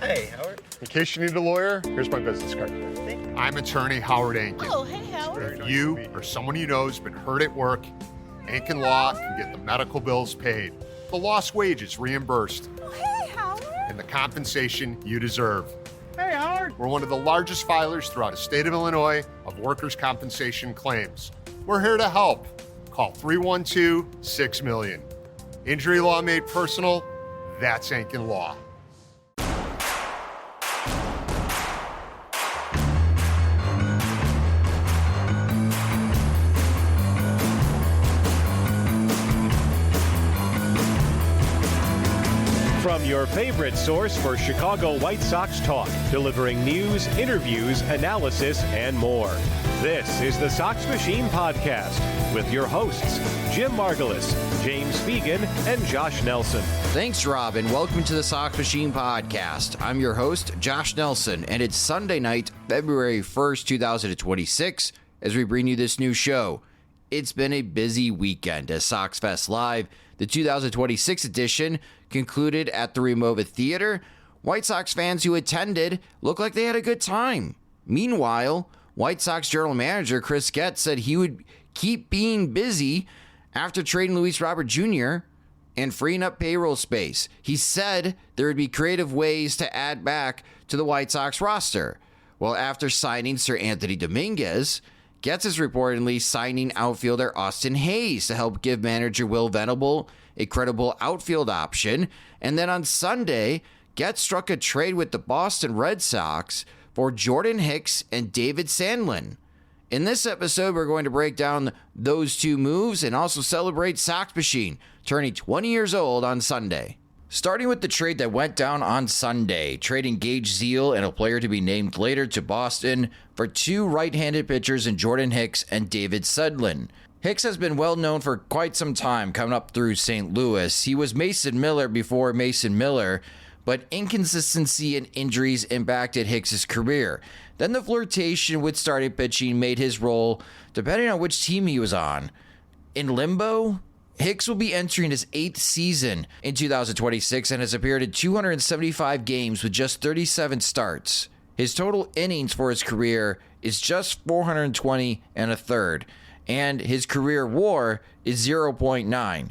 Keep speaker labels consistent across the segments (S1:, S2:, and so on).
S1: Hey, Howard.
S2: In case you need a lawyer, here's my business card. I'm attorney Howard Ankin.
S3: Oh, hey, Howard.
S2: If you or someone you know has been hurt at work, Ankin Law can get the medical bills paid, the lost wages reimbursed,
S3: Oh, hey, Howard.
S2: and the compensation you deserve.
S1: Hey, Howard.
S2: We're one of the largest filers throughout the state of Illinois of workers' compensation claims. We're here to help. Call 312-6-million. Injury law made personal, that's Ankin Law.
S4: From your favorite source for Chicago White Sox talk, delivering news, interviews, analysis, and more. This is the Sox Machine podcast with your hosts, Jim Margulis, James Fegan, and Josh Nelson.
S5: Thanks, Rob, and welcome to the Sox Machine podcast. I'm your host, Josh Nelson, and it's Sunday night, February 1st, 2026, as we bring you this new show. It's been a busy weekend as SoxFest Live, the 2026 edition, concluded at the Remova Theater. White Sox fans who attended looked like they had a good time. Meanwhile, White Sox general manager Chris Getz said he would keep being busy after trading Luis Robert Jr. and freeing up payroll space. He said there would be creative ways to add back to the White Sox roster. Well, after signing Sir Anthony Dominguez, Getz is reportedly signing outfielder Austin Hayes to help give manager Will Venable a credible outfield option. And then on Sunday, Getz struck a trade with the Boston Red Sox for Jordan Hicks and David Sandlin. In this episode, we're going to break down those two moves and also celebrate Sox Machine turning 20 years old on Sunday. Starting with the trade that went down on Sunday, trading Gage Zeal and a player to be named later to Boston for two right-handed pitchers in Jordan Hicks and David Sandlin. Hicks has been well known for quite some time coming up through St. Louis. He was Mason Miller before Mason Miller, but inconsistency and injuries impacted Hicks' career. Then the flirtation with starting pitching made his role, depending on which team he was on, in limbo. Hicks will be entering his 8th season in 2026 and has appeared in 275 games with just 37 starts. His total innings for his career is just 420 and a third, and his career WAR is 0.9.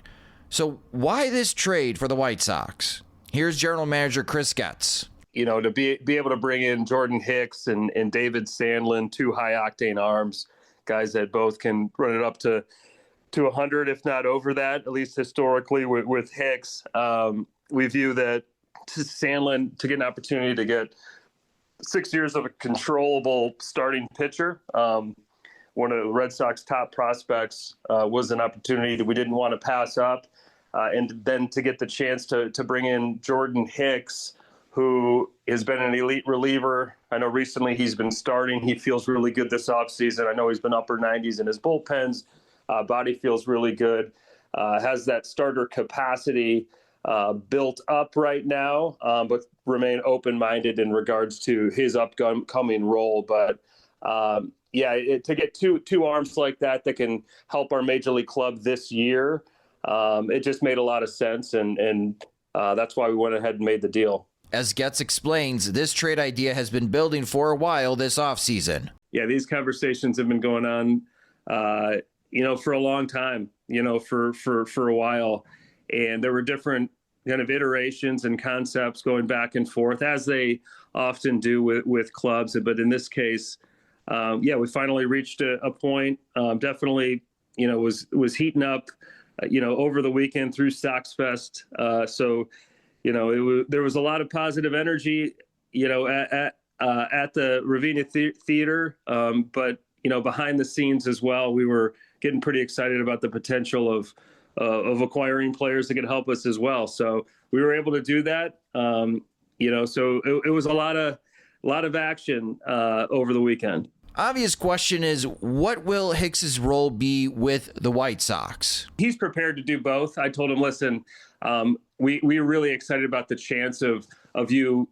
S5: So why this trade for the White Sox? Here's general manager Chris Getz.
S6: You know, to be able to bring in Jordan Hicks and David Sandlin, two high-octane arms, guys that both can run it up to 100, if not over that, at least historically with Hicks. We view that Sandlin, to get an opportunity to get 6 years of a controllable starting pitcher, one of the Red Sox top prospects, was an opportunity that we didn't want to pass up. And then to get the chance to bring in Jordan Hicks, who has been an elite reliever. I know recently he's been starting. He feels really good this offseason. I know he's been upper 90s in his bullpens. Body feels really good. Has that starter capacity built up right now, but remain open-minded in regards to his upcoming role. But to get two arms like that can help our major league club this year, it just made a lot of sense, and that's why we went ahead and made the deal.
S5: As Getz explains, this trade idea has been building for a while this offseason.
S6: Yeah, these conversations have been going on, for a long time, for a while. And there were different kind of iterations and concepts going back and forth, as they often do with clubs. But in this case, we finally reached a point. Definitely, was heating up, over the weekend through SoxFest. There was a lot of positive energy, at the Ravinia Theater. But behind the scenes as well, we were getting pretty excited about the potential of acquiring players that could help us as well. So we were able to do that. So it was a lot of action over the weekend.
S5: Obvious question is, what will Hicks's role be with the White Sox?
S6: He's prepared to do both. I told him, listen, we're really excited about the chance of you,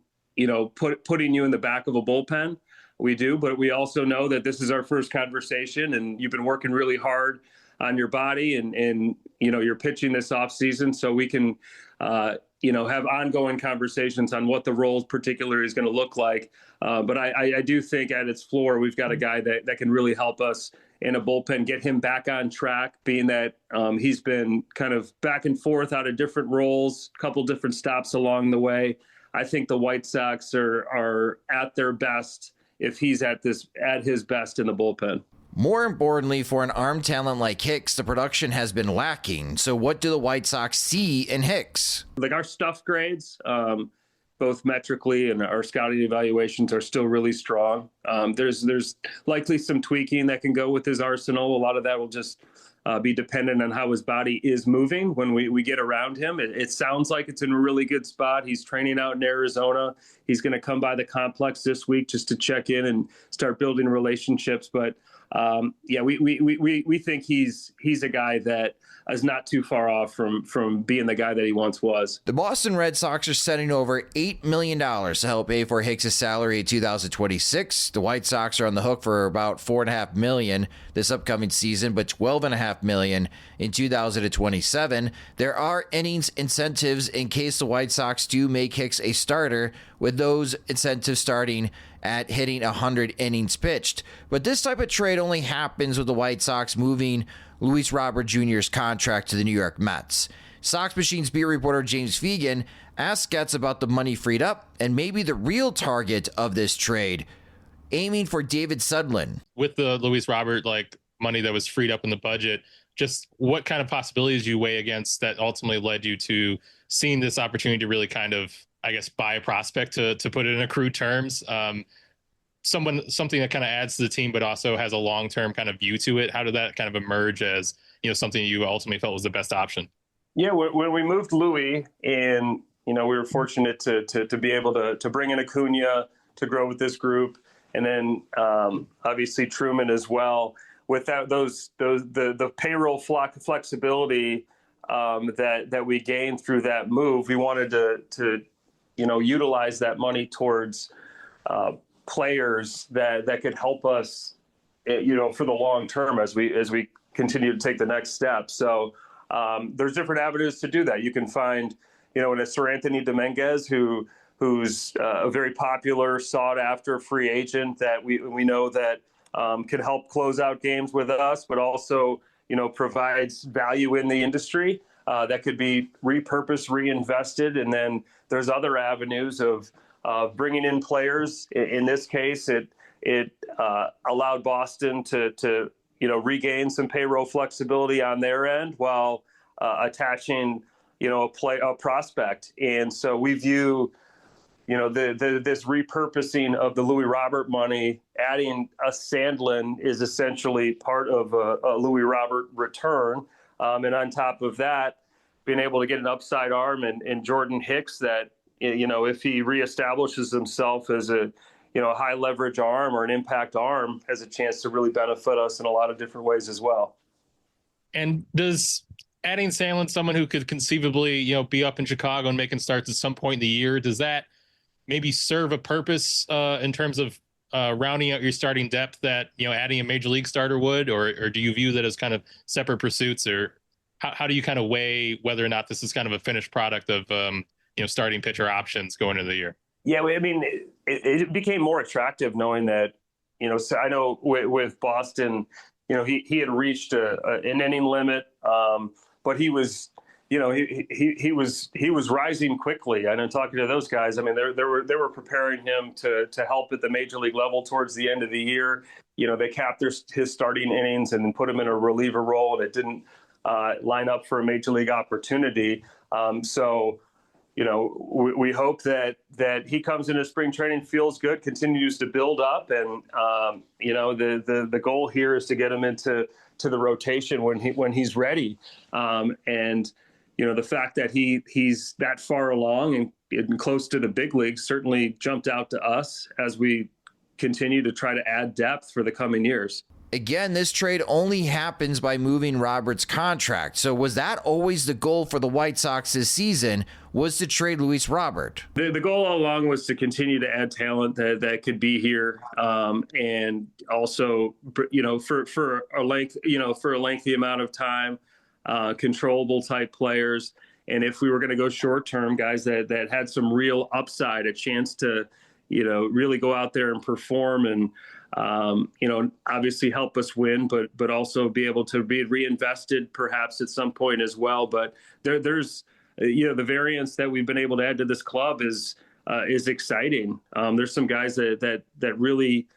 S6: putting you in the back of a bullpen. We do, but we also know that this is our first conversation, and you've been working really hard on your body and you're pitching this off season, so we can have ongoing conversations on what the role particularly is going to look like. But I do think at its floor, we've got a guy that can really help us in a bullpen, get him back on track, being that he's been kind of back and forth out of different roles, a couple different stops along the way. I think the White Sox are at their best if he's at his best in the bullpen.
S5: More importantly, for an arm talent like Hicks, the production has been lacking. So what do the White Sox see in Hicks?
S6: Like our stuff grades, both metrically and our scouting evaluations are still really strong. There's likely some tweaking that can go with his arsenal. A lot of that will just be dependent on how his body is moving when we get around him. It sounds like it's in a really good spot. He's training out in Arizona. He's going to come by the complex this week just to check in and start building relationships. But we think he's a guy that is not too far off from being the guy that he once was.
S5: The Boston Red Sox are sending over $8 million to help pay for Hicks' salary in 2026. The White Sox are on the hook for about $4.5 million this upcoming season, but $12.5 million in 2027. There are innings incentives in case the White Sox do make Hicks a starter, with those incentives starting at hitting 100 innings pitched. But this type of trade only happens with the White Sox moving Luis Robert Jr.'s contract to the New York Mets. Sox Machine's beat reporter James Fegan asked Getz about the money freed up and maybe the real target of this trade, aiming for David Sandlin.
S1: With the Luis Robert money that was freed up in the budget, just what kind of possibilities you weigh against that ultimately led you to seeing this opportunity to really kind of, I guess, buy a prospect, to put it in crude terms, something that kind of adds to the team, but also has a long-term kind of view to it. How did that kind of emerge as, something you ultimately felt was the best option?
S6: Yeah, when we moved Louis and, we were fortunate to be able to bring in Acuna to grow with this group. And then obviously Truman as well. Without the payroll flexibility that we gained through that move, we wanted to utilize that money towards players that could help us, for the long term as we continue to take the next step. So there's different avenues to do that. You can find, a Sir Anthony Dominguez who's a very popular, sought after free agent that we know that can help close out games with us, but also, provides value in the industry that could be repurposed, reinvested. And then there's other avenues of bringing in players. In this case, it allowed Boston to regain some payroll flexibility on their end while attaching, a prospect. And so we view, this repurposing of the Louis Robert money, adding a Sandlin is essentially part of a Louis Robert return. And on top of that, being able to get an upside arm and Jordan Hicks that, if he reestablishes himself as a high leverage arm or an impact arm, has a chance to really benefit us in a lot of different ways as well.
S1: And does adding Sandlin, someone who could conceivably, be up in Chicago and making starts at some point in the year, does that maybe serve a purpose in terms of rounding out your starting depth that, adding a major league starter would, or do you view that as kind of separate pursuits, or how do you kind of weigh whether or not this is kind of a finished product of, starting pitcher options going into the year? Yeah,
S6: I mean, it became more attractive knowing that, so I know with Boston, he had reached an inning limit, but he was, he was rising quickly. I know talking to those guys, I mean, they were preparing him to help at the major league level towards the end of the year. They capped his starting innings and put him in a reliever role, and it didn't line up for a major league opportunity. So, we hope that he comes into spring training, feels good, continues to build up, and the goal here is to get him into the rotation when he's ready. And the fact that he's that far along and close to the big leagues certainly jumped out to us as we continue to try to add depth for the coming years.
S5: Again, this trade only happens by moving Robert's contract. So was that always the goal for the White Sox this season, was to trade Luis Robert?
S6: The goal all along was to continue to add talent that could be here. And also, for a lengthy amount of time, controllable type players. And if we were going to go short term, guys that had some real upside, a chance to, really go out there and perform and, obviously help us win, but also be able to be reinvested perhaps at some point as well. But there's, the variance that we've been able to add to this club is exciting. There's some guys that really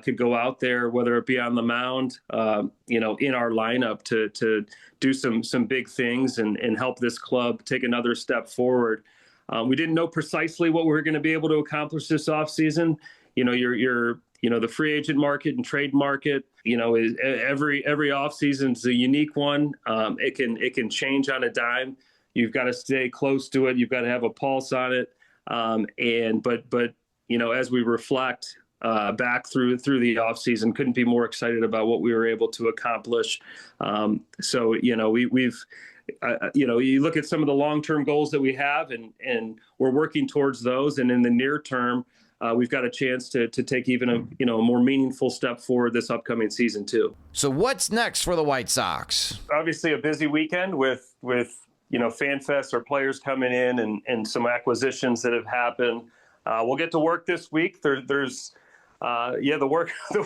S6: could go out there, whether it be on the mound, in our lineup to do some big things and help this club take another step forward. We didn't know precisely what we were going to be able to accomplish this offseason. The free agent market and trade market, is every offseason is a unique one. It can change on a dime. You've got to stay close to it. You've got to have a pulse on it. But as we reflect back through the offseason, couldn't be more excited about what we were able to accomplish. We've you look at some of the long-term goals that we have, and we're working towards those. And in the near term, we've got a chance to take even a more meaningful step forward this upcoming season too.
S5: So what's next for the White Sox?
S6: Obviously, a busy weekend with FanFest, our players coming in, and some acquisitions that have happened. We'll get to work this week. There's the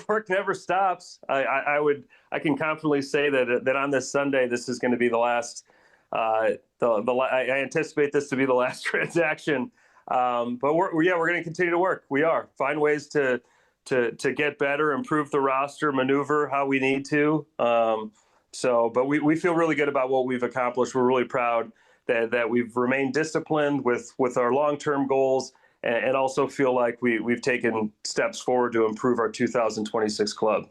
S6: work never stops. I can confidently say that on this Sunday, this is going to be the last. I anticipate this to be the last transaction. But we're going to continue to work. We are find ways to get better, improve the roster, maneuver how we need to. But we feel really good about what we've accomplished. We're really proud that we've remained disciplined with our long-term goals, and also feel like we've taken steps forward to improve our 2026 club.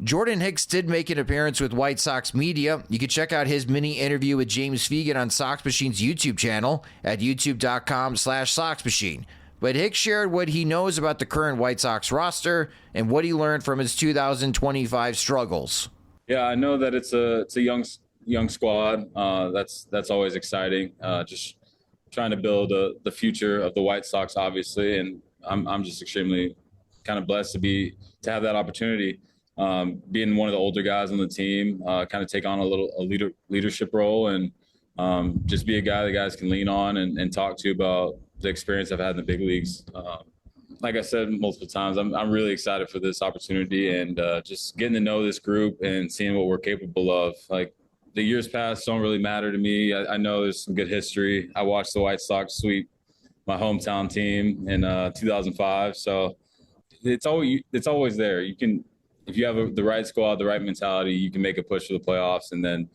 S5: Jordan Hicks did make an appearance with White Sox Media. You can check out his mini interview with James Fegan on Sox Machine's YouTube channel at youtube.com/Sox Machine. But Hicks shared what he knows about the current White Sox roster and what he learned from his 2025 struggles.
S3: Yeah, I know that it's a young squad. That's always exciting. Just trying to build the future of the White Sox, obviously, and I'm just extremely kind of blessed to have that opportunity. Being one of the older guys on the team, kind of take on a leadership role, and just be a guy that guys can lean on and talk to about the experience I've had in the big leagues. Like I said multiple times, I'm really excited for this opportunity, and just getting to know this group and seeing what we're capable of. Like, the years past don't really matter to me. I know there's some good history. I watched the White Sox sweep my hometown team in 2005, so it's always there. You can. If you have the right squad, the right mentality, you can make a push for the playoffs, and then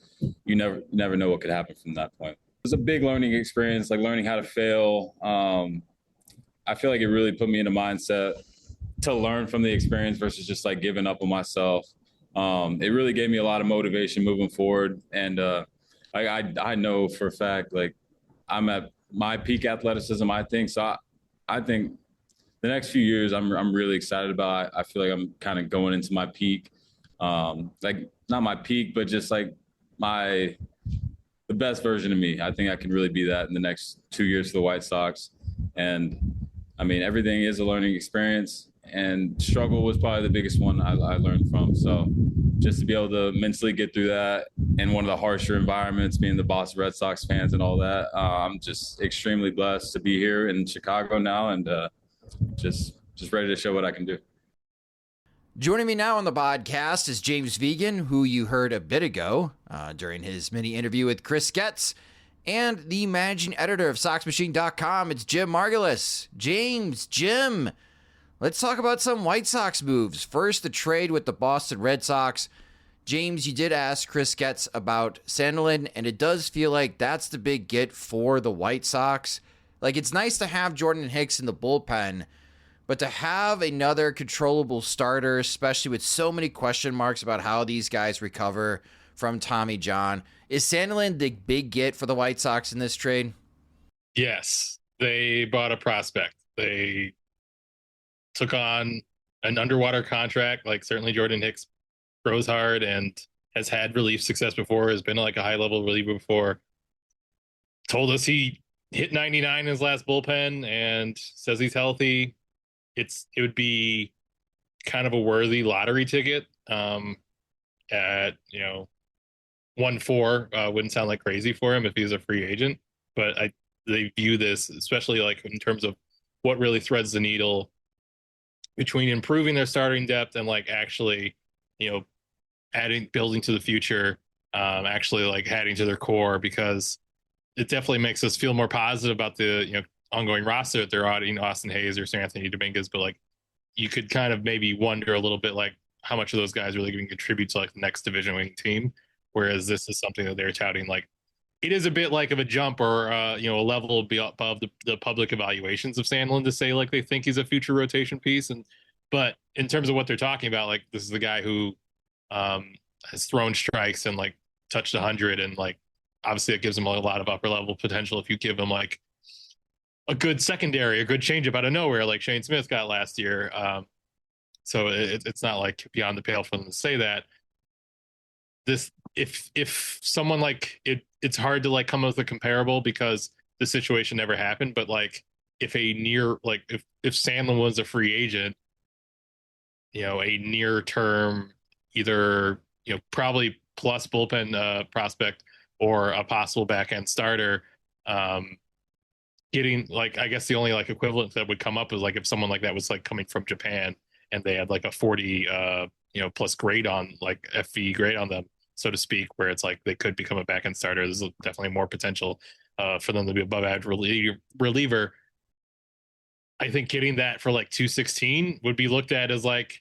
S3: you never know what could happen from that point. It was a big learning experience, like learning how to fail. I feel like it really put me in a mindset to learn from the experience versus just like giving up on myself. It really gave me a lot of motivation moving forward, and I know for a fact, like, I'm at my peak athleticism, I think. So I think the next few years I'm really excited about. I feel like I'm kind of going into my peak, like not my peak, but just like the best version of me. I think I can really be that in the next 2 years for the White Sox. And I mean, everything is a learning experience, and struggle was probably the biggest one I learned from. So just to be able to mentally get through that in one of the harsher environments, being the Boston Red Sox fans and all that, I'm just extremely blessed to be here in Chicago now, and just ready to show what I can do.
S5: Joining me now on the podcast is James Fegan, who you heard a bit ago during his mini interview with Chris Getz, and the managing editor of SoxMachine.com. It's Jim Margulis. Jim, let's talk about some White Sox moves. First, the trade with the Boston Red Sox. James, you did ask Chris Getz about Sandlin, and it does feel like that's the big get for the White Sox. Like, it's nice to have Jordan Hicks in the bullpen, but to have another controllable starter, especially with so many question marks about how these guys recover from Tommy John, is Sandlin the big get for the White Sox in this trade?
S1: Yes, they bought a prospect. They took on an underwater contract. Like, certainly Jordan Hicks throws hard and has had relief success before, has been like a high-level reliever before. Told us he hit 99 in his last bullpen and says he's healthy. It would be kind of a worthy lottery ticket at 1-4. Wouldn't sound like crazy for him if he's a free agent. but they view this, especially like in terms of what really threads the needle between improving their starting depth and like actually, building to the future, actually like adding to their core, because it definitely makes us feel more positive about the, ongoing roster that they're adding Austin Hayes or Sir Anthony Dominguez, but like you could kind of maybe wonder a little bit like how much of those guys really going to contribute to like the next division winning team. Whereas this is something that they're touting like it is a bit like of a jump or a level above the public evaluations of Sandlin to say like they think he's a future rotation piece. But in terms of what they're talking about, like this is the guy who has thrown strikes and like touched 100, and like obviously it gives him a lot of upper level potential if you give him like a good secondary, a good changeup out of nowhere like Shane Smith got last year. So it's not like beyond the pale for them to say that. This if someone like it's hard to like come up with a comparable because the situation never happened, but like if Sandlin was a free agent, a near term either probably plus bullpen prospect or a possible back end starter, getting like I guess the only like equivalent that would come up is like if someone like that was like coming from Japan and they had like a 40 plus grade on like FV grade on them, so to speak, where it's like they could become a back end starter. There's definitely more potential for them to be above average reliever. I think getting that for like 216 would be looked at as like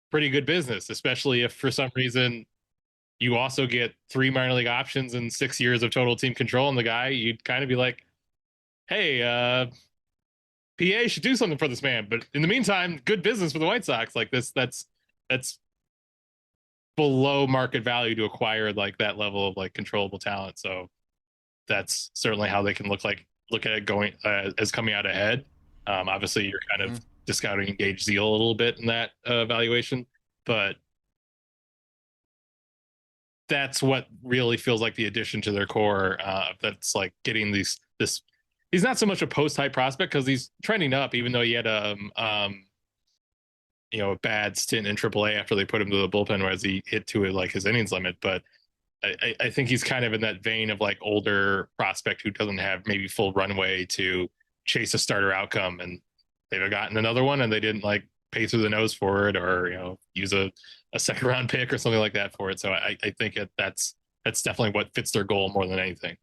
S1: pretty good business, especially if for some reason you also get 3 minor league options and 6 years of total team control on the guy. You'd kind of be like, hey, PA should do something for this man. But in the meantime, good business for the White Sox. Like that's below market value to acquire like that level of like controllable talent. So that's certainly how they can look at it going as coming out ahead. Obviously, you're kind of discounting Gage Zeal a little bit in that valuation, but that's what really feels like the addition to their core. That's like getting this. He's not so much a post hype prospect because he's trending up, even though he had a bad stint in AAA after they put him to the bullpen, whereas he hit to like his innings limit. But I think he's kind of in that vein of like older prospect who doesn't have maybe full runway to chase a starter outcome, and they've gotten another one and they didn't like pay through the nose for it or use a second round pick or something like that for it. So I think that's definitely what fits their goal more than anything.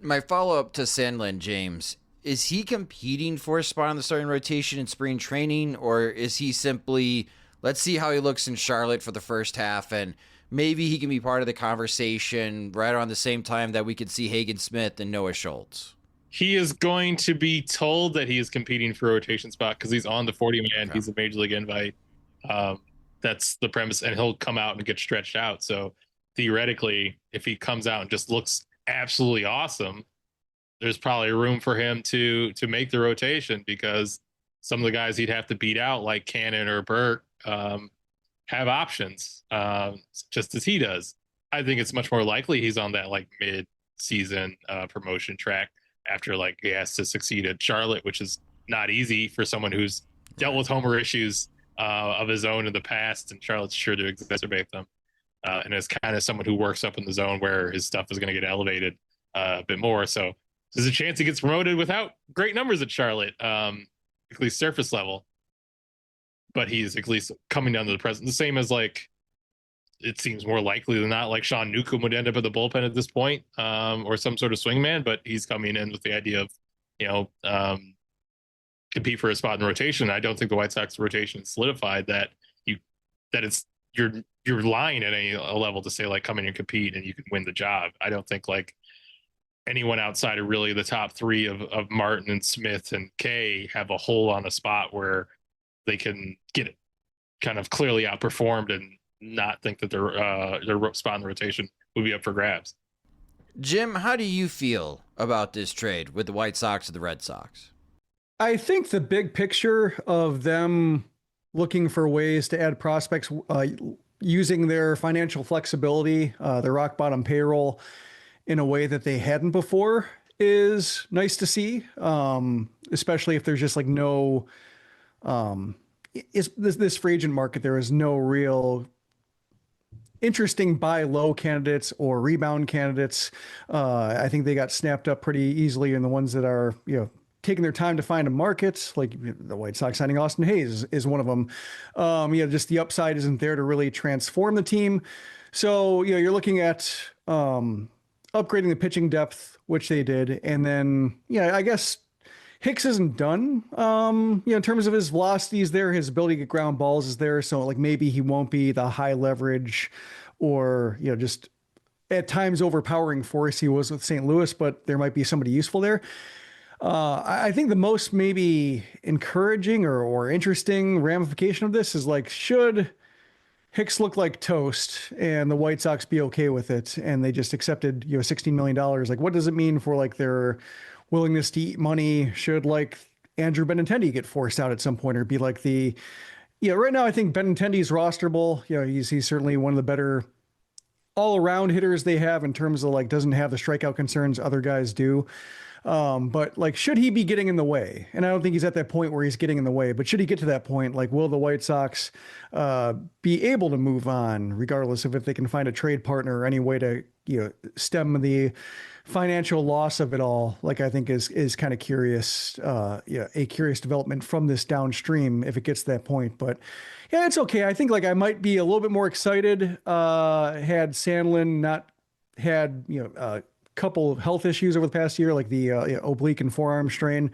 S5: My follow-up to Sandlin, James, is he competing for a spot on the starting rotation in spring training, or is he simply, let's see how he looks in Charlotte for the first half, and maybe he can be part of the conversation right around the same time that we could see Hagen Smith and Noah Schultz?
S1: He is going to be told that he is competing for a rotation spot because he's on the 40-man. Okay. He's a major league invite. That's the premise, and he'll come out and get stretched out. So theoretically, if he comes out and just looks absolutely awesome, there's probably room for him to make the rotation because some of the guys he'd have to beat out, like Cannon or Burke, have options, just as he does. I think it's much more likely he's on that like mid-season promotion track after like he has to succeed at Charlotte, which is not easy for someone who's dealt with homer issues of his own in the past, and Charlotte's sure to exacerbate them. And is kind of someone who works up in the zone where his stuff is going to get elevated a bit more. So there's a chance he gets promoted without great numbers at Charlotte, at least surface level. But he's at least coming down to the present. The same as like, it seems more likely than not, like Sean Newcomb would end up at the bullpen at this point, or some sort of swingman. But he's coming in with the idea of, compete for a spot in the rotation. I don't think the White Sox rotation is solidified that it's you're lying at a level to say like come in and compete and you can win the job. I don't think like anyone outside of really the top three of Martin and Smith and Kay have a hole on a spot where they can get it kind of clearly outperformed and not think that their spot in the rotation would be up for grabs.
S5: Jim, how do you feel about this trade with the White Sox and the Red Sox?
S7: I think the big picture of them looking for ways to add prospects, using their financial flexibility, their rock bottom payroll in a way that they hadn't before is nice to see. Especially if there's just like no, this free agent market, there is no real interesting buy low candidates or rebound candidates. I think they got snapped up pretty easily, and the ones that are, taking their time to find a market, like the White Sox signing Austin Hayes is one of them. Just the upside isn't there to really transform the team. So, you're looking at upgrading the pitching depth, which they did. And then, I guess Hicks isn't done. In terms of his velocity is there, his ability to get ground balls is there. So like maybe he won't be the high leverage or, just at times overpowering force he was with St. Louis, but there might be somebody useful there. I think the most maybe encouraging or interesting ramification of this is like, should Hicks look like toast and the White Sox be okay with it, and they just accepted, $16 million? Like, what does it mean for like their willingness to eat money? Should like Andrew Benintendi get forced out at some point, or be like right now I think Benintendi's rosterable. He's certainly one of the better all around hitters they have in terms of like, doesn't have the strikeout concerns other guys do. But like, should he be getting in the way? And I don't think he's at that point where he's getting in the way, but should he get to that point, like, will the White Sox, be able to move on regardless of if they can find a trade partner or any way to, stem the financial loss of it all? Like, I think is kind of curious, a curious development from this downstream if it gets to that point. But yeah, it's okay. I think like I might be a little bit more excited, had Sandlin not had, couple of health issues over the past year, like the oblique and forearm strain.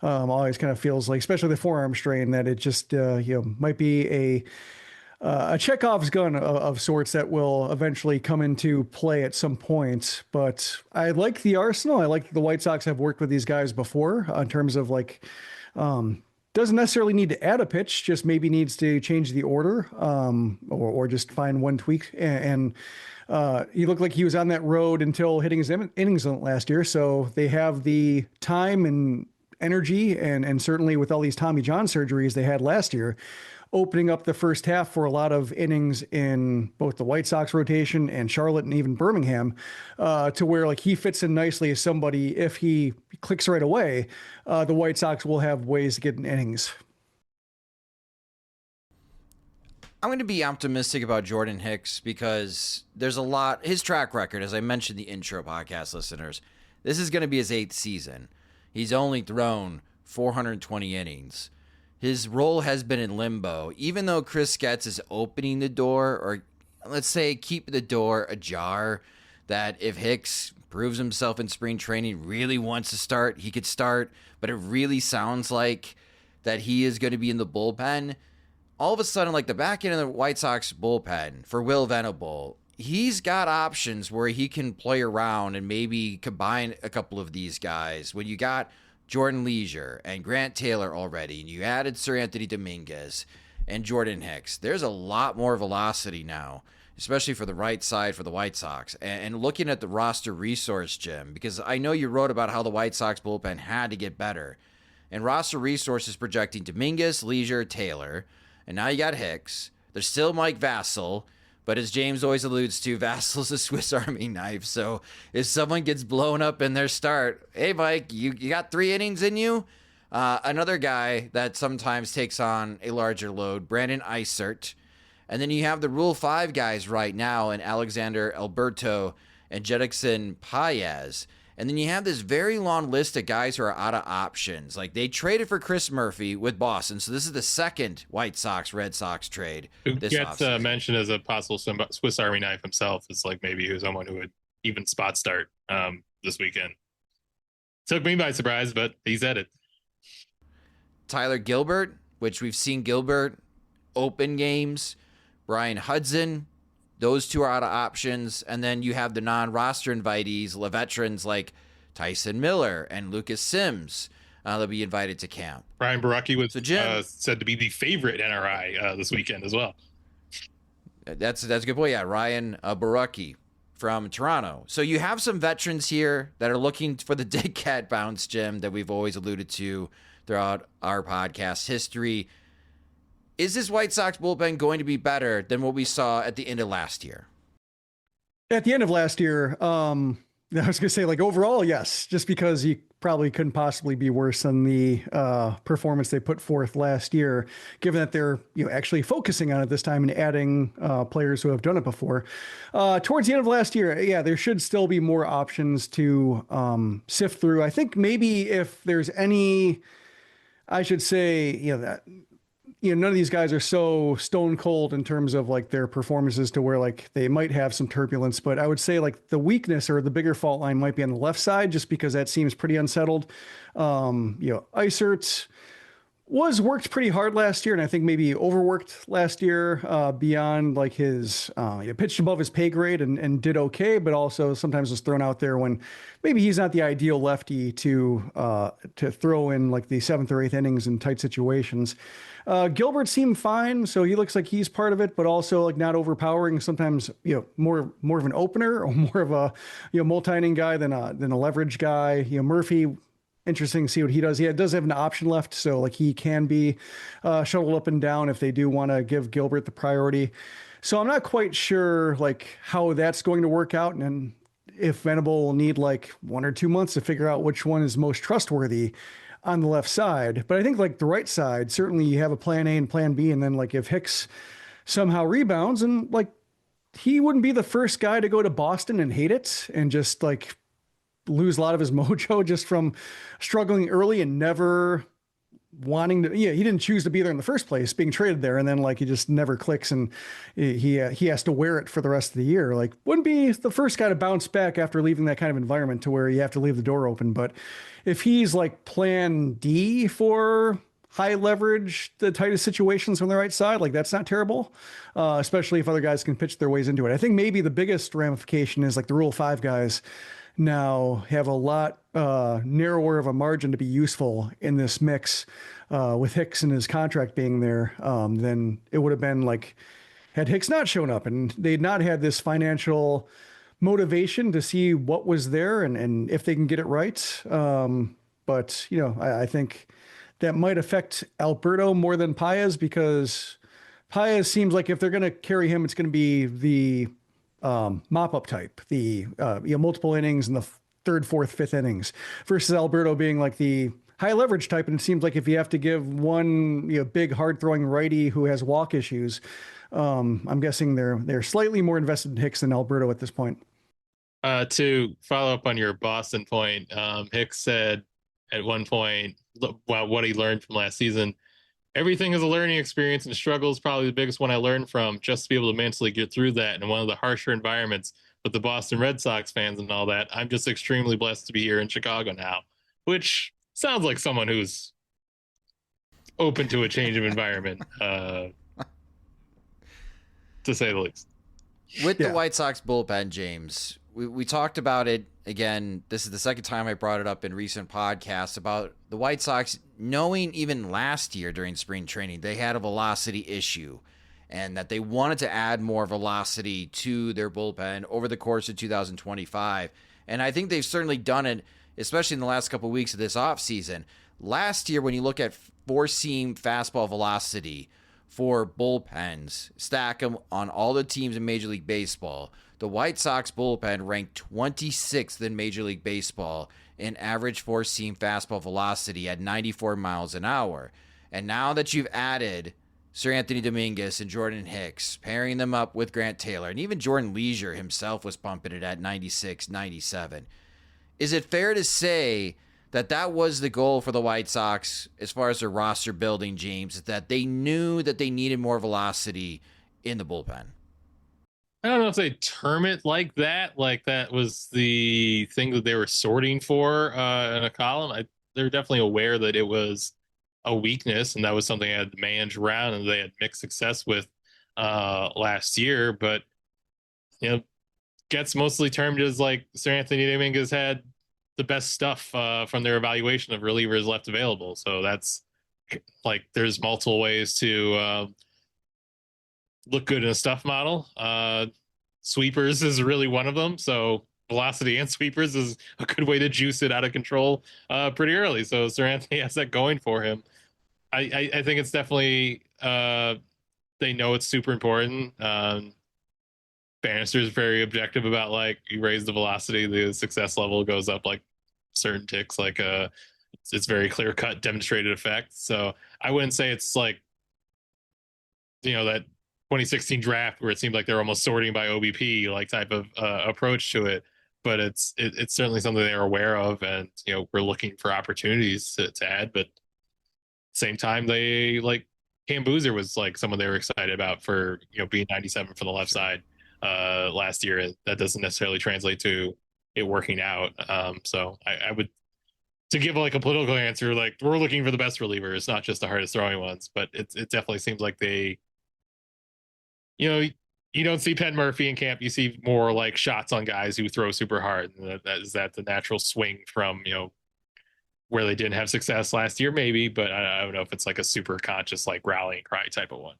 S7: Always kind of feels like, especially the forearm strain, that it just might be a Chekhov's gun of sorts that will eventually come into play at some point. But I like the arsenal. I like the White Sox have worked with these guys before in terms of like, doesn't necessarily need to add a pitch, just maybe needs to change the order, or just find one tweak. And he looked like he was on that road until hitting his innings last year. So they have the time and energy, and certainly with all these Tommy John surgeries they had last year, opening up the first half for a lot of innings in both the White Sox rotation and Charlotte and even Birmingham, to where like he fits in nicely as somebody, if he clicks right away, the White Sox will have ways to get in innings.
S5: I'm going to be optimistic about Jordan Hicks because there's a lot, his track record, as I mentioned the intro podcast listeners, this is going to be his 8th season. He's only thrown 420 innings. His role has been in limbo, even though Chris Getz is opening the door, or let's say keep the door ajar, that if Hicks proves himself in spring training, really wants to start, he could start, but it really sounds like that he is going to be in the bullpen. All of a sudden, like the back end of the White Sox bullpen for Will Venable, he's got options where he can play around and maybe combine a couple of these guys. When you got Jordan Leisure and Grant Taylor already, and you added Sir Anthony Dominguez and Jordan Hicks, there's a lot more velocity now, especially for the right side for the White Sox. And looking at the roster resource, Jim, because I know you wrote about how the White Sox bullpen had to get better. And roster resource is projecting Dominguez, Leisure, Taylor, and now you got Hicks. There's still Mike Vassell, but as James always alludes to, Vassell's a Swiss Army knife. So if someone gets blown up in their start, hey, Mike, you got 3 innings in you? Another guy that sometimes takes on a larger load, Brandon Eisert. And then you have the Rule 5 guys right now in Alexander Alberto and Jedrickson Paez. And then you have this very long list of guys who are out of options. Like, they traded for Chris Murphy with Boston, so this is the second White Sox-Red Sox trade.
S1: Who gets mentioned as a possible Swiss Army knife himself. It's like maybe he was someone who would even spot start this weekend. Took me by surprise, but he's at it.
S5: Tyler Gilbert, which we've seen Gilbert open games. Brian Hudson. Those two are out of options. And then you have the non-roster invitees, the veterans like Tyson Miller and Lucas Sims. They'll be invited to camp.
S1: Ryan Baracki was said to be the favorite NRI this weekend as well.
S5: That's a good point. Yeah, Ryan Baracki from Toronto. So you have some veterans here that are looking for the dead cat bounce, Jim, that we've always alluded to throughout our podcast history. Is this White Sox bullpen going to be better than what we saw at the end of last year?
S7: At the end of last year, I was going to say, like, overall, yes, just because he probably couldn't possibly be worse than the performance they put forth last year, given that they're actually focusing on it this time and adding players who have done it before. Towards the end of last year, yeah, there should still be more options to sift through. I think maybe if there's any, I should say, that none of these guys are so stone cold in terms of like their performances to where like they might have some turbulence, but I would say like the weakness or the bigger fault line might be on the left side, just because that seems pretty unsettled. Isert worked pretty hard last year, and I think maybe overworked last year beyond like his pitched above his pay grade and did okay, but also sometimes was thrown out there when maybe he's not the ideal lefty to throw in like the seventh or eighth innings in tight situations. Gilbert seemed fine, so he looks like he's part of it, but also like not overpowering. Sometimes more of an opener or more of a multi-inning guy than a leverage guy. Murphy, interesting to see what he does. He does have an option left, so like he can be shuttled up and down if they do want to give Gilbert the priority. So I'm not quite sure like how that's going to work out, and if Venable will need like 1 or 2 months to figure out which one is most trustworthy on the left side. But I think like the right side, certainly you have a plan A and plan B. And then like if Hicks somehow rebounds, and like he wouldn't be the first guy to go to Boston and hate it and just like lose a lot of his mojo just from struggling early and never wanting to, he didn't choose to be there in the first place, being traded there. And then like he just never clicks, and he has to wear it for the rest of the year. Like wouldn't be the first guy to bounce back after leaving that kind of environment to where you have to leave the door open. But if he's like plan D for high leverage, the tightest situations on the right side, like that's not terrible, especially if other guys can pitch their ways into it. I think maybe the biggest ramification is like the Rule 5 guys now have a lot narrower of a margin to be useful in this mix with Hicks and his contract being there than it would have been like had Hicks not shown up and they'd not had this financial motivation to see what was there and if they can get it right. But I think that might affect Alberto more than Paez, because Paez seems like if they're going to carry him, it's going to be the mop-up type, the multiple innings in the third, fourth, fifth innings, versus Alberto being like the high leverage type. And it seems like if you have to give one big hard throwing righty who has walk issues, I'm guessing they're slightly more invested in Hicks than Alberto at this point.
S1: To follow up on your Boston point, Hicks said at one point, what he learned from last season, everything is a learning experience, and struggle is probably the biggest one I learned from, just to be able to mentally get through that in one of the harsher environments with the Boston Red Sox fans and all that. I'm just extremely blessed to be here in Chicago now, which sounds like someone who's open to a change of environment, to say the least.
S5: With the White Sox bullpen, James, we talked about it again. This is the second time I brought it up in recent podcasts about the White Sox knowing even last year during spring training they had a velocity issue and that they wanted to add more velocity to their bullpen over the course of 2025. And I think they've certainly done it, especially in the last couple of weeks of this offseason. Last year, when you look at four-seam fastball velocity for bullpens, stack them on all the teams in Major League Baseball, the White Sox bullpen ranked 26th in Major League Baseball in average four-seam fastball velocity at 94 miles an hour. And now that you've added Sir Anthony Dominguez and Jordan Hicks, pairing them up with Grant Taylor, and even Jordan Leisure himself was pumping it at 96, 97. Is it fair to say that that was the goal for the White Sox as far as their roster building, James, that they knew that they needed more velocity in the bullpen?
S1: I don't know if they term it like that was the thing that they were sorting for in a column. They're definitely aware that it was a weakness, and that was something I had to manage around, and they had mixed success with last year. But Getz mostly termed as like Sir Anthony Dominguez had the best stuff from their evaluation of relievers left available. So that's like there's multiple ways to look good in a stuff model. Sweepers is really one of them. So velocity and sweepers is a good way to juice it out of control pretty early. So Sir Anthony has that going for him. I think it's definitely they know it's super important. Bannister's very objective about like you raise the velocity, the success level goes up like certain ticks, like it's very clear cut demonstrated effect. So I wouldn't say it's like, that 2016 draft where it seemed like they're almost sorting by OBP like type of approach to it. But it's certainly something they're aware of, and we're looking for opportunities to add. But same time, they like Cam Boozer was like someone they were excited about for being 97 for the left side last year. That doesn't necessarily translate to it working out. So I would, to give like a political answer, like we're looking for the best relievers, not just the hardest throwing ones. But it definitely seems like they, you don't see Penn Murphy in camp. You see more like shots on guys who throw super hard. And that the natural swing from where they didn't have success last year, maybe, but I don't know if it's like a super conscious like rallying cry type of one.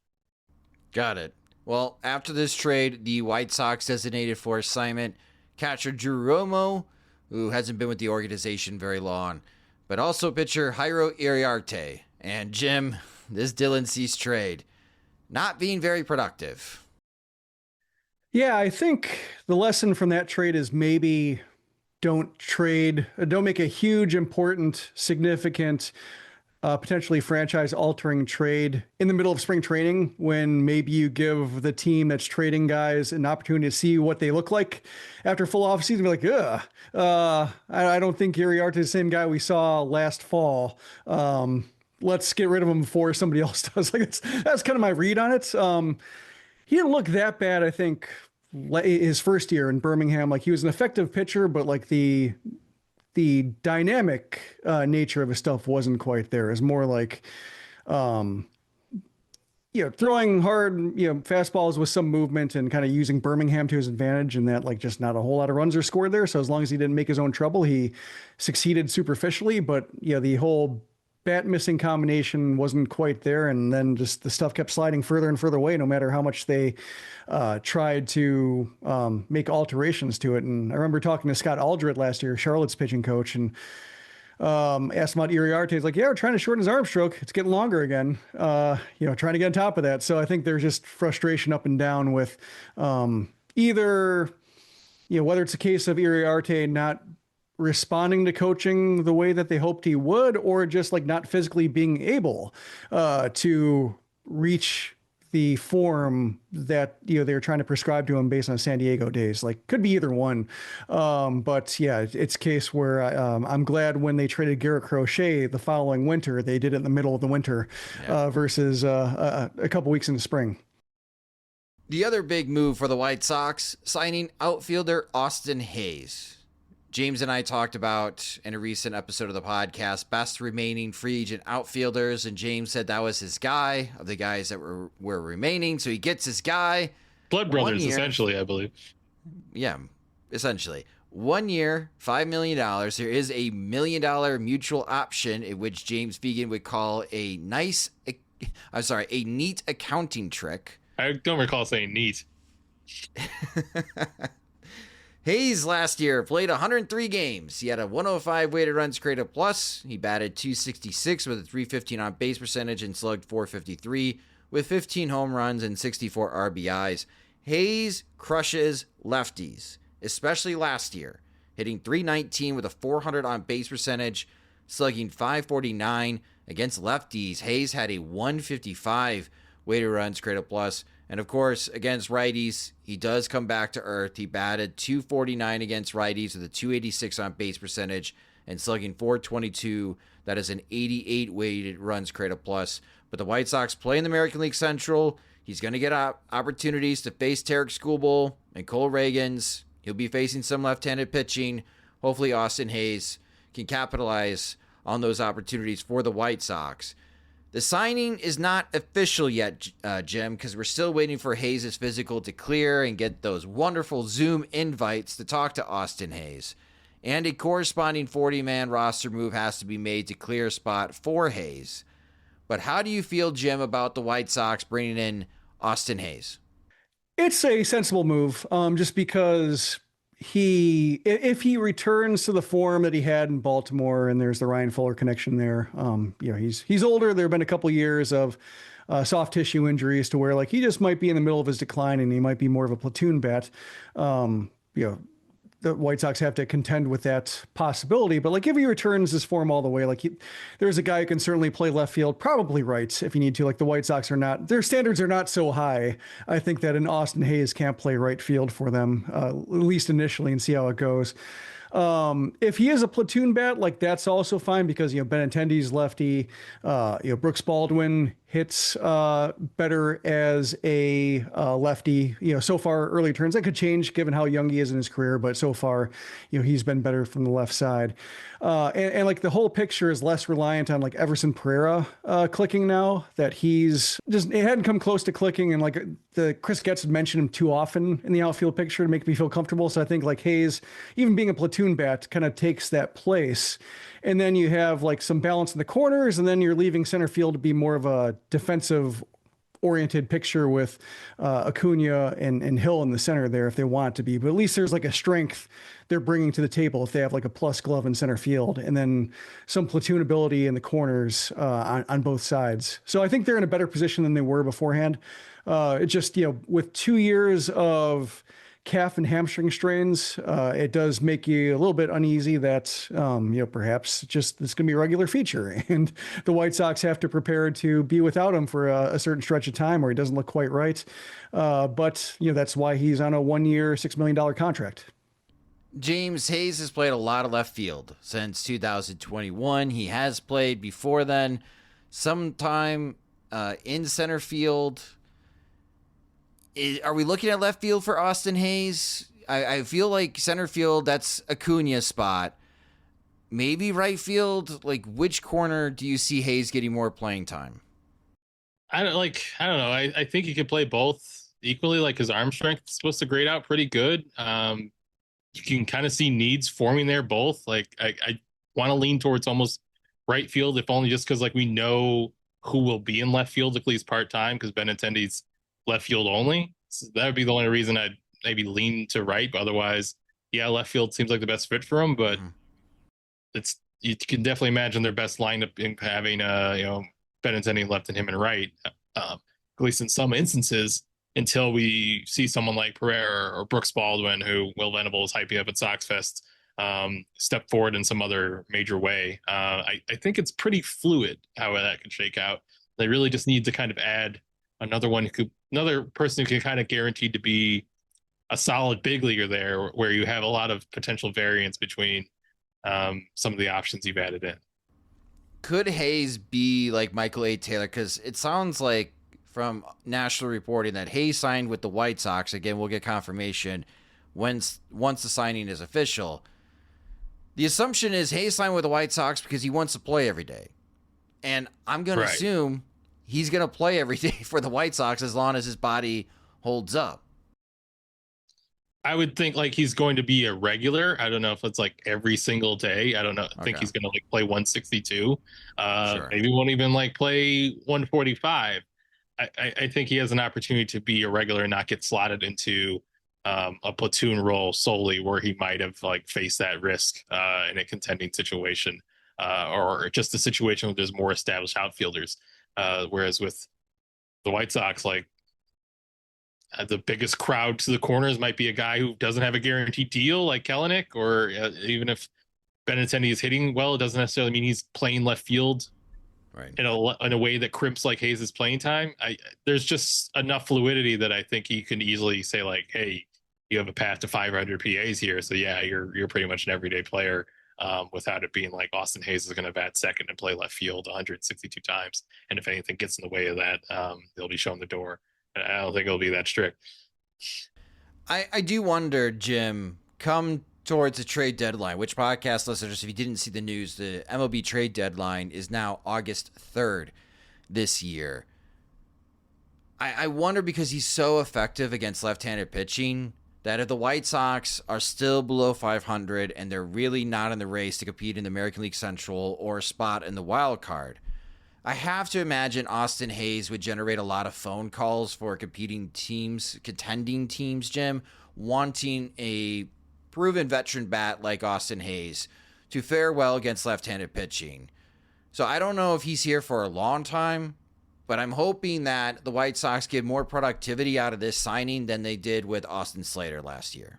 S5: Got it. Well, after this trade, the White Sox designated for assignment catcher Drew Romo, who hasn't been with the organization very long, but also pitcher Jairo Iriarte. And Jim, this Dylan Cease trade, not being very productive.
S7: Yeah, I think the lesson from that trade is maybe don't make a huge, important, significant, potentially franchise-altering trade in the middle of spring training when maybe you give the team that's trading guys an opportunity to see what they look like after full offseason. Be like, I don't think Iriarte is the same guy we saw last fall. Let's get rid of him before somebody else does. Like that's kind of my read on it. He didn't look that bad, I think, his first year in Birmingham. Like he was an effective pitcher, but like the dynamic nature of his stuff wasn't quite there. It's more like, throwing hard, fastballs with some movement and kind of using Birmingham to his advantage, and that like just not a whole lot of runs are scored there. So as long as he didn't make his own trouble, he succeeded superficially. But the whole bat missing combination wasn't quite there, and then just the stuff kept sliding further and further away no matter how much they tried to make alterations to it. And I remember talking to Scott Aldred last year, Charlotte's pitching coach, and asked him about Iriarte. He's like, yeah, we're trying to shorten his arm stroke. It's getting longer again. Trying to get on top of that. So I think there's just frustration up and down with either, whether it's a case of Iriarte not responding to coaching the way that they hoped he would, or just like not physically being able to reach the form that they're trying to prescribe to him based on San Diego days. Like could be either one. But yeah, it's a case where I'm glad when they traded Garrett Crochet the following winter, they did it in the middle of the winter versus a couple weeks in the spring.
S5: The other big move for the White Sox, signing outfielder Austin Hayes. James and I talked about in a recent episode of the podcast, best remaining free agent outfielders, and James said that was his guy of the guys that were remaining. So he gets his guy.
S1: Blood brothers, essentially, I believe.
S5: Yeah, essentially. 1 year, $5 million. There is a $1 million mutual option, in which James Fegan would call a neat accounting trick.
S1: I don't recall saying neat.
S5: Hayes last year played 103 games. He had a 105 weighted runs created plus. He batted .266 with a .315 on base percentage and slugged .453 with 15 home runs and 64 RBIs. Hayes crushes lefties, especially last year, hitting .319 with a .400 on base percentage, slugging .549 against lefties. Hayes had a 155 weighted runs created plus. And of course, against righties, he does come back to earth. He batted .249 against righties with a .286 on base percentage and slugging .422. That is an 88 weighted runs created plus. But the White Sox play in the American League Central. He's going to get opportunities to face Tarek Skubal and Cole Reagans. He'll be facing some left-handed pitching. Hopefully Austin Hayes can capitalize on those opportunities for the White Sox. The signing is not official yet, Jim, because we're still waiting for Hayes' physical to clear and get those wonderful Zoom invites to talk to Austin Hayes. And a corresponding 40-man roster move has to be made to clear a spot for Hayes. But how do you feel, Jim, about the White Sox bringing in Austin Hayes?
S7: It's a sensible move, just because if he returns to the form that he had in Baltimore, and there's the Ryan Fuller connection there, he's older. There have been a couple years of soft tissue injuries to where like he just might be in the middle of his decline and he might be more of a platoon bat. The White Sox have to contend with that possibility, but like if he returns his form all the way, there's a guy who can certainly play left field, probably right if you need to. Like the White Sox their standards are not so high. I think that an Austin Hayes can't play right field for them, at least initially, and see how it goes. If he is a platoon bat, like that's also fine because, Benintendi's lefty, Brooks Baldwin hits better as a lefty. So far early turns, that could change given how young he is in his career, but so far, he's been better from the left side. And like the whole picture is less reliant on like Everson Pereira clicking now, that it hadn't come close to clicking, and like the Chris Getz had mentioned him too often in the outfield picture to make me feel comfortable. So I think like Hayes, even being a platoon bat, kind of takes that place. And then you have like some balance in the corners, and then you're leaving center field to be more of a defensive oriented picture with Acuna and Hill in the center there if they want it to be. But at least there's like a strength they're bringing to the table if they have like a plus glove in center field, and then some platoon ability in the corners on both sides. So I think they're in a better position than they were beforehand. It just, with 2 years of calf and hamstring strains, it does make you a little bit uneasy that, perhaps just it's going to be a regular feature, and the White Sox have to prepare to be without him for a certain stretch of time where he doesn't look quite right. But that's why he's on a 1 year, $6 million contract.
S5: James Hayes has played a lot of left field since 2021. He has played before then, sometime in center field. Are we looking at left field for Austin Hayes? I feel like center field, that's Acuna's spot. Maybe right field. Like, which corner do you see Hayes getting more playing time?
S1: I don't know. I think he could play both equally. Like his arm strength is supposed to grade out pretty good. You can kind of see needs forming there both. Like I want to lean towards almost right field, if only just because like we know who will be in left field at least part time, because Benintendi's left field only. So that would be the only reason I'd maybe lean to right. But otherwise, yeah, left field seems like the best fit for him. But you can definitely imagine their best lineup in having Benintendi left and him and right, at least in some instances, until we see someone like Pereira or Brooks Baldwin, who Will Venables is hyping up at SoxFest, step forward in some other major way. I think it's pretty fluid how that could shake out. They really just need to kind of add another person who can kind of guaranteed to be a solid big leaguer there, where you have a lot of potential variance between some of the options you've added in.
S5: Could Hayes be like Michael A. Taylor? Because it sounds like from national reporting that Hayes signed with the White Sox. Again, we'll get confirmation once the signing is official. The assumption is Hayes signed with the White Sox because he wants to play every day. And I'm going to assume he's going to play every day for the White Sox as long as his body holds up.
S1: I would think like he's going to be a regular. I don't know if it's like every single day. I don't know. I think he's going to like play 162. Maybe won't even like play 145. I think he has an opportunity to be a regular and not get slotted into a platoon role solely, where he might have like faced that risk in a contending situation, or just a situation where there's more established outfielders. Whereas with the White Sox, like the biggest crowd to the corners might be a guy who doesn't have a guaranteed deal like Kelenic, or even if Benintendi is hitting well, it doesn't necessarily mean he's playing left field in a way that crimps like Hayes' playing time. There's just enough fluidity that I think he can easily say like, hey, you have a path to 500 PAs here. So yeah, you're pretty much an everyday player, without it being like Austin Hayes is going to bat second and play left field 162 times. And if anything gets in the way of that, they'll be shown the door. I don't think it'll be that strict.
S5: I do wonder, Jim, come towards the trade deadline, which podcast listeners, if you didn't see the news, the MLB trade deadline is now August 3rd this year. I wonder, because he's so effective against left-handed pitching, that if the White Sox are still below 500 and they're really not in the race to compete in the American League Central or a spot in the wild card, I have to imagine Austin Hayes would generate a lot of phone calls for contending teams, Jim, wanting a proven veteran bat like Austin Hayes to fare well against left-handed pitching. So I don't know if he's here for a long time, but I'm hoping that the White Sox get more productivity out of this signing than they did with Austin Slater last year.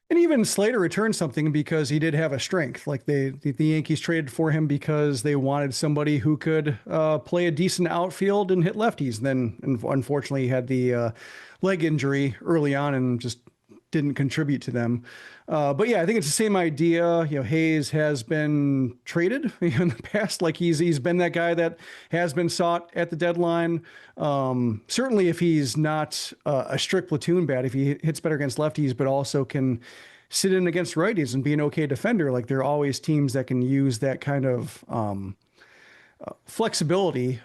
S7: And even Slater returned something because he did have a strength. Like the Yankees traded for him because they wanted somebody who could play a decent outfield and hit lefties. Then, unfortunately, he had the leg injury early on and just didn't contribute to them. But yeah, I think it's the same idea. Hayes has been traded in the past. Like he's been that guy that has been sought at the deadline. Certainly if he's not a strict platoon bat, if he hits better against lefties, but also can sit in against righties and be an okay defender. Like there are always teams that can use that kind of flexibility,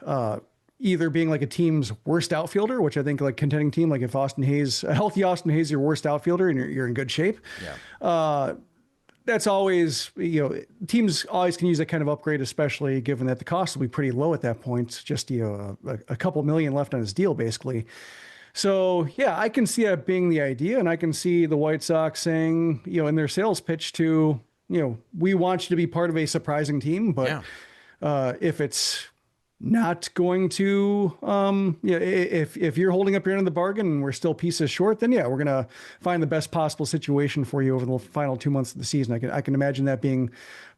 S7: either being like a team's worst outfielder, which I think like contending team, like if a healthy Austin Hayes, your worst outfielder and you're in good shape. Yeah. That's always, teams always can use that kind of upgrade, especially given that the cost will be pretty low at that point. Just, a couple million left on his deal, basically. So yeah, I can see that being the idea. And I can see the White Sox saying, in their sales pitch to, we want you to be part of a surprising team, but if it's not going to, if you're holding up your end of the bargain and we're still pieces short, then yeah, we're going to find the best possible situation for you over the final 2 months of the season. I can imagine that being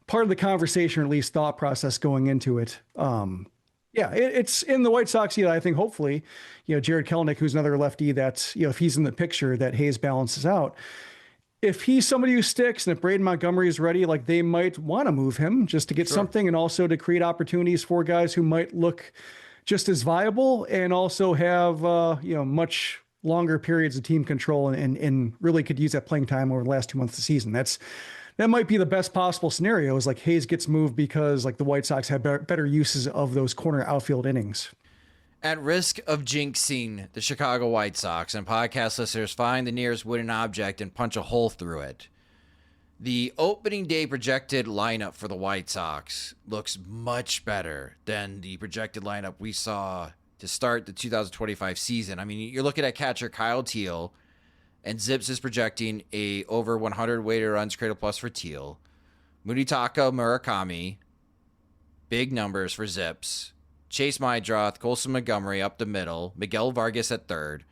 S7: part of the conversation, or at least thought process going into it. It's in the White Sox. I think hopefully, Jared Kelenic, who's another lefty that's, if he's in the picture, that Hayes balances out. If he's somebody who sticks, and if Braden Montgomery is ready, like they might want to move him just to get something, and also to create opportunities for guys who might look just as viable and also have, much longer periods of team control and really could use that playing time over the last 2 months of the season. That might be the best possible scenario, is like Hayes gets moved because like the White Sox have better uses of those corner outfield innings.
S5: At risk of jinxing the Chicago White Sox, and podcast listeners find the nearest wooden object and punch a hole through it, the opening day projected lineup for the White Sox looks much better than the projected lineup we saw to start the 2025 season. I mean, you're looking at catcher Kyle Teal, and Zips is projecting a over 100 weighted runs created plus for Teal. Munetaka Murakami, big numbers for Zips. Chase Mydroth, Colson Montgomery up the middle, Miguel Vargas at third.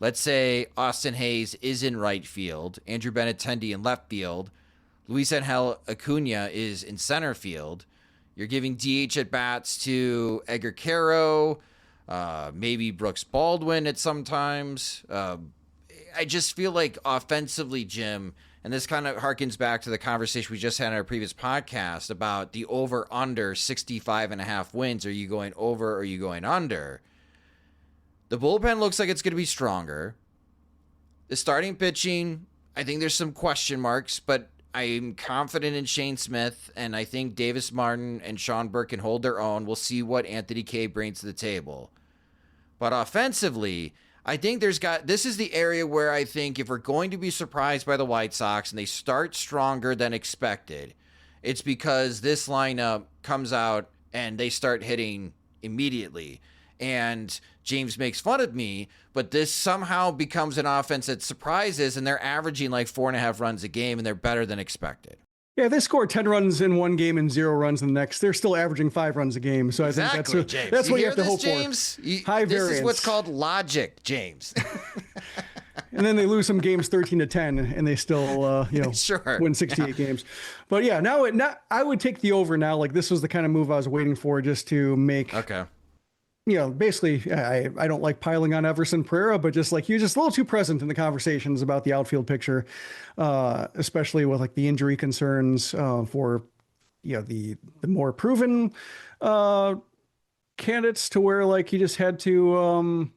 S5: Let's say Austin Hayes is in right field, Andrew Benintendi in left field, Luis Angel Acuna is in center field. You're giving DH at bats to Edgar Caro, maybe Brooks Baldwin at sometimes. I just feel like offensively, Jim, and this kind of harkens back to the conversation we just had in our previous podcast about the over-under 65.5 wins. Are you going over or are you going under? The bullpen looks like it's going to be stronger. The starting pitching, I think there's some question marks, but I'm confident in Shane Smith, and I think Davis Martin and Sean Burke can hold their own. We'll see what Anthony Kay brings to the table. But offensively, I think this is the area where I think if we're going to be surprised by the White Sox and they start stronger than expected, it's because this lineup comes out and they start hitting immediately. And James makes fun of me, but this somehow becomes an offense that surprises, and they're averaging like 4.5 runs a game, and they're better than expected.
S7: Yeah, they score 10 runs in one game and 0 runs in the next. They're still averaging 5 runs a game. So
S5: exactly,
S7: I think
S5: James.
S7: That's what you have to hope
S5: James?
S7: for. High variance.
S5: This is what's called logic, James.
S7: And then they lose some games 13-10, and they still, win 68 games. But yeah, now I would take the over now. Like this was the kind of move I was waiting for, just to make.
S5: Okay.
S7: Basically, I don't like piling on Everson Pereira, but just like you're just a little too present in the conversations about the outfield picture, especially with like the injury concerns for, the more proven candidates, to where like you just had to,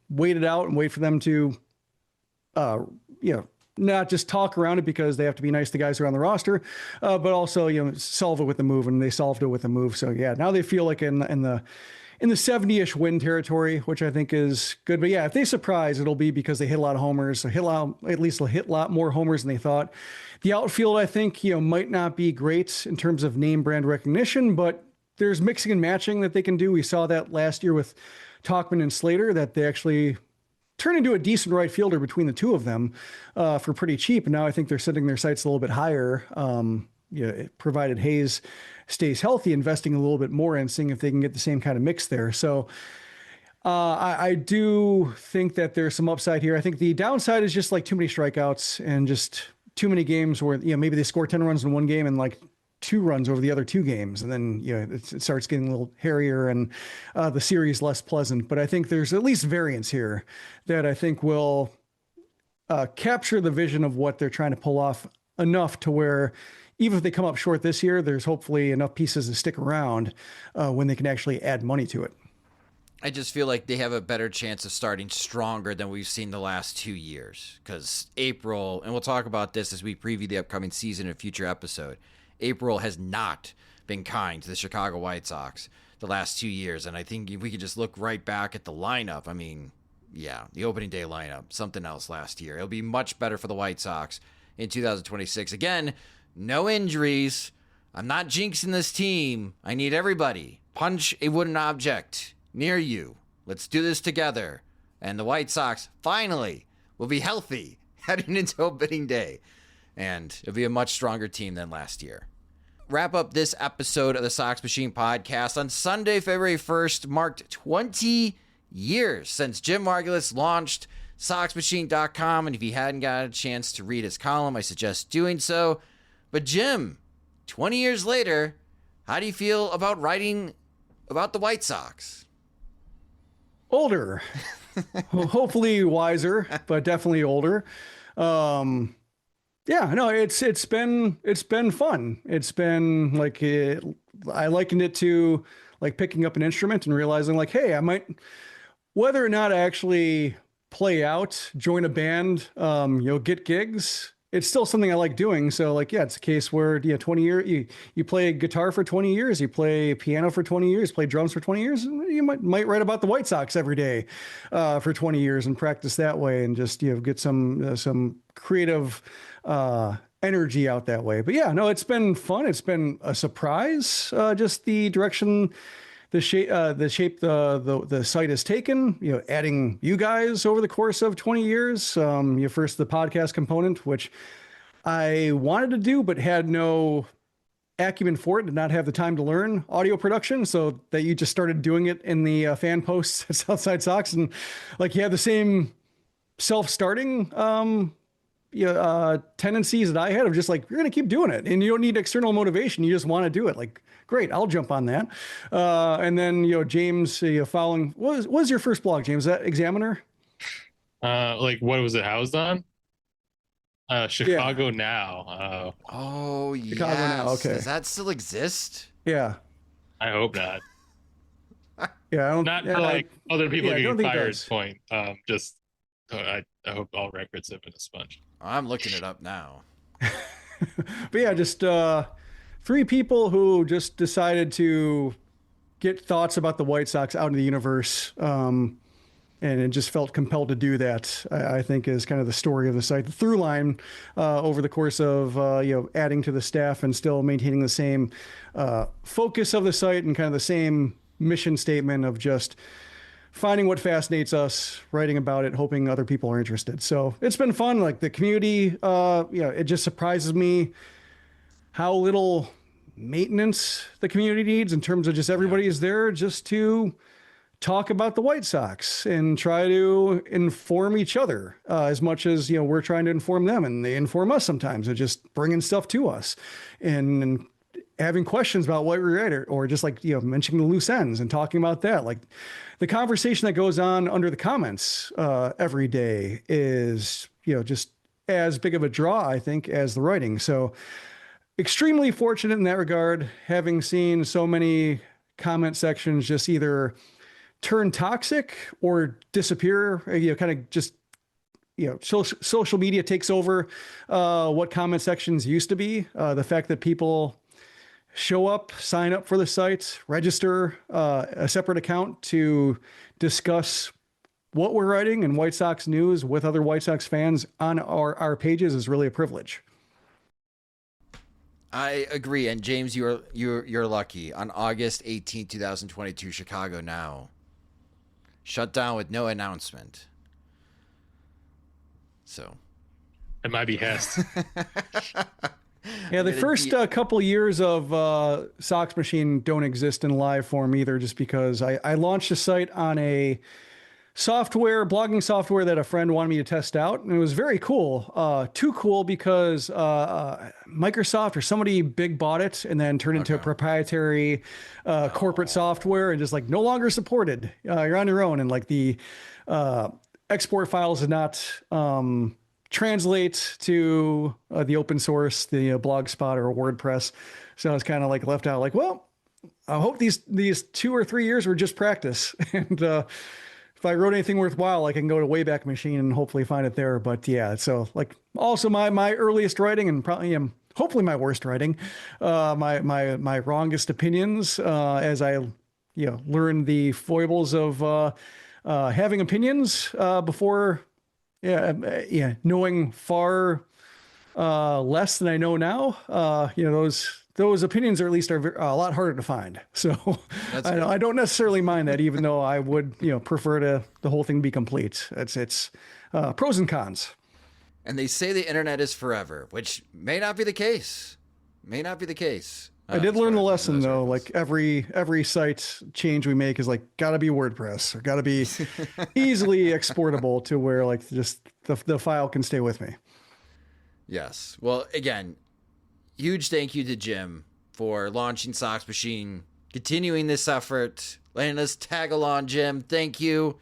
S7: wait it out and wait for them to, not just talk around it because they have to be nice to guys who are on the roster, but also, solve it with the move, and they solved it with the move. So yeah, now they feel like in the 70-ish win territory, which I think is good. But yeah, if they surprise, it'll be because they hit a lot of homers. They'll hit a lot more homers than they thought. The outfield, I think, might not be great in terms of name brand recognition, but there's mixing and matching that they can do. We saw that last year with Tauchman and Slater, that they actually turn into a decent right fielder between the two of them for pretty cheap. And now I think they're setting their sights a little bit higher. Provided Hayes stays healthy, investing a little bit more and seeing if they can get the same kind of mix there. So I do think that there's some upside here. I think the downside is just like too many strikeouts and just too many games where, maybe they score 10 runs in one game and like 2 runs over the other 2 games. And then, it starts getting a little hairier and the series less pleasant. But I think there's at least variance here that I think will capture the vision of what they're trying to pull off enough to where even if they come up short this year, there's hopefully enough pieces to stick around when they can actually add money to it.
S5: I just feel like they have a better chance of starting stronger than we've seen the last 2 years. Because April, and we'll talk about this as we preview the upcoming season in a future episode, April has not been kind to the Chicago White Sox the last 2 years. And I think if we could just look right back at the lineup, I mean, yeah, the opening day lineup, something else last year. It'll be much better for the White Sox in 2026. Again, no injuries. I'm not jinxing this team. I need everybody. Punch a wooden object near you. Let's do this together. And the White Sox finally will be healthy heading into opening day. And it'll be a much stronger team than last year. Wrap up this episode of the Sox Machine podcast. On Sunday, February 1st, marked 20 years since Jim Margulis launched SoxMachine.com. And if you hadn't got a chance to read his column, I suggest doing so. But Jim, 20 years later, how do you feel about writing about the White Sox?
S7: Older, hopefully wiser, but definitely older. It's been fun. It's been like I likened it to like picking up an instrument and realizing like, hey, I might, whether or not I actually play out, join a band, get gigs. It's still something I like doing. So like, yeah, it's a case where 20 years, you play guitar for 20 years, you play piano for 20 years, play drums for 20 years, and you might write about the White Sox every day for 20 years and practice that way and just, get some creative energy out that way. But yeah, no, it's been fun. It's been a surprise, just the direction the shape the site has taken, adding you guys over the course of 20 years. First the podcast component, which I wanted to do, but had no acumen for it, did not have the time to learn audio production. So that you just started doing it in the fan posts at Southside Sox. And like, you have the same self-starting, tendencies that I had of just like, you're going to keep doing it and you don't need external motivation. You just want to do it. Like, great, I'll jump on that. And then, James, following, what was your first blog, James? Is that Examiner?
S1: What was it housed on? Chicago Now.
S5: Oh, yes.
S7: Chicago Now, okay.
S5: Does that still exist?
S7: Yeah.
S1: I hope not.
S7: Yeah, I don't,
S1: not for like other people getting fired point. I hope all records have been expunged.
S5: I'm looking it up now.
S7: But yeah, just 3 people who just decided to get thoughts about the White Sox out in the universe, and it just felt compelled to do that. I think is kind of the story of the site, the through line over the course of adding to the staff and still maintaining the same focus of the site and kind of the same mission statement of just finding what fascinates us, writing about it, hoping other people are interested. So it's been fun. Like the community, it just surprises me how little maintenance the community needs in terms of just everybody is there just to talk about the White Sox and try to inform each other as much as, we're trying to inform them and they inform us sometimes and just bringing stuff to us and having questions about what we read or just like, mentioning the loose ends and talking about that. Like the conversation that goes on under the comments every day is, just as big of a draw, I think, as the writing. So extremely fortunate in that regard, having seen so many comment sections just either turn toxic or disappear, kind of just, social media takes over what comment sections used to be. The fact that people show up, sign up for the site, register a separate account to discuss what we're writing and White Sox news with other White Sox fans on our pages is really a privilege.
S5: I agree. And James, you're lucky. On August 18, 2022, Chicago Now shut down with no announcement. So,
S1: at my behest.
S7: Yeah, the first couple years of Sox Machine don't exist in live form either, just because I launched a site on a blogging software that a friend wanted me to test out, and it was very cool. Too cool because Microsoft or somebody big bought it and then turned into a proprietary corporate software and just like no longer supported. You're on your own, and like the export files did not translate to the open source, the Blogspot or WordPress. So I was kind of like left out. Like, well, I hope these 2 or 3 years were just practice, and if I wrote anything worthwhile, I can go to Wayback Machine and hopefully find it there. But yeah, so like also my earliest writing, and probably hopefully my worst writing, my wrongest opinions, as I learned the foibles of having opinions before knowing far less than I know now. Those opinions, or at least, are a lot harder to find. So I don't necessarily mind that, even though I would, prefer the whole thing be complete. It's pros and cons.
S5: And they say the internet is forever, which may not be the case.
S7: I did learn the lesson though. Like every site change we make is like got to be WordPress, or got to be easily exportable to where like just the file can stay with me.
S5: Yes. Well, again, huge thank you to Jim for launching Sox Machine, continuing this effort, letting us tag along, Jim. Thank you.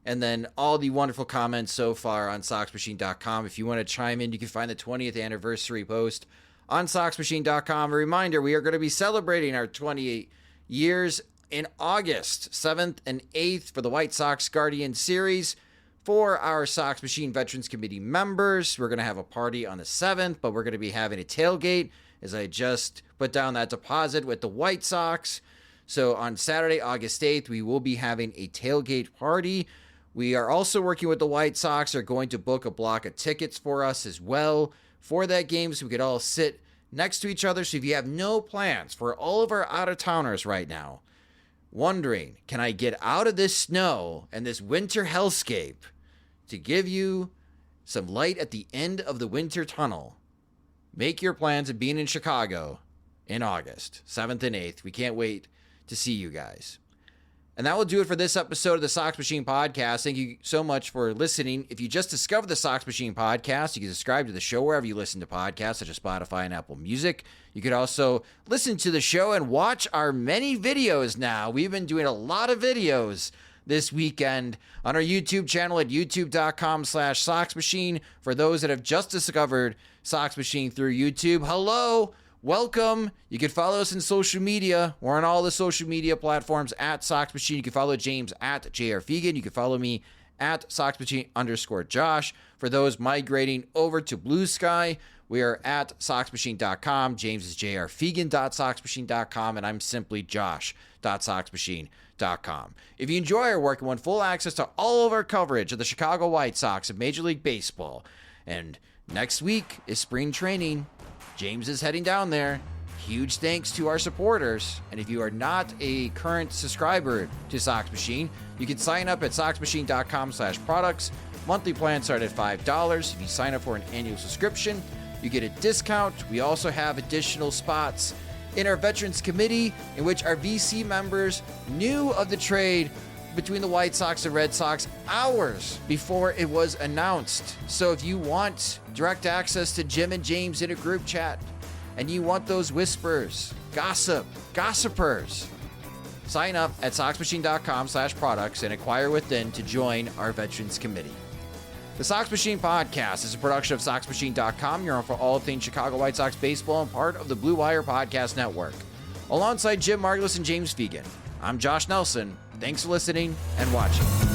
S5: And then all the wonderful comments so far on SoxMachine.com. If you want to chime in, you can find the 20th anniversary post on SoxMachine.com. A reminder, we are going to be celebrating our 28 years in August 7th and 8th for the White Sox Guardian Series. For our Sox Machine Veterans Committee members, we're going to have a party on the 7th, but we're going to be having a tailgate, as I just put down that deposit with the White Sox. So on Saturday, August 8th, we will be having a tailgate party. We are also working with the White Sox. They're going to book a block of tickets for us as well for that game, so we could all sit next to each other. So if you have no plans, for all of our out-of-towners right now, wondering, can I get out of this snow and this winter hellscape to give you some light at the end of the winter tunnel, make your plans of being in Chicago in August 7th and 8th. We can't wait to see you guys. And that will do it for this episode of the Sox Machine Podcast. Thank you so much for listening. If you just discovered the Sox Machine Podcast, you can subscribe to the show wherever you listen to podcasts, such as Spotify and Apple Music. You could also listen to the show and watch our many videos now. We've been doing a lot of videos this weekend on our YouTube channel at youtube.com/Sox Machine. For those that have just discovered Sox Machine through YouTube, hello. Welcome. You can follow us on social media. We're on all the social media platforms at Sox Machine. You can follow James at JR Fegan. You can follow me at SoxMachine_Josh. For those migrating over to Blue Sky, we are at SoxMachine.com. James is jrfegan.soxmachine.com, and I'm simply josh.soxmachine.com. If you enjoy our work and want full access to all of our coverage of the Chicago White Sox of Major League Baseball, and next week is spring training, James is heading down there. Huge thanks to our supporters. And if you are not a current subscriber to Sox Machine, you can sign up at soxmachine.com/products. Monthly plans start at $5. If you sign up for an annual subscription, you get a discount. We also have additional spots in our Veterans Committee, in which our VC members knew of the trade between the White Sox and Red Sox hours before it was announced. So if you want direct access to Jim and James in a group chat, and you want those whispers, gossipers, sign up at soxmachine.com/products and acquire within to join our Veterans Committee. The Sox Machine Podcast is a production of SoxMachine.com. You're on for all things Chicago White Sox baseball and part of the Blue Wire Podcast Network. Alongside Jim Margulis and James Fegan, I'm Josh Nelson. Thanks for listening and watching.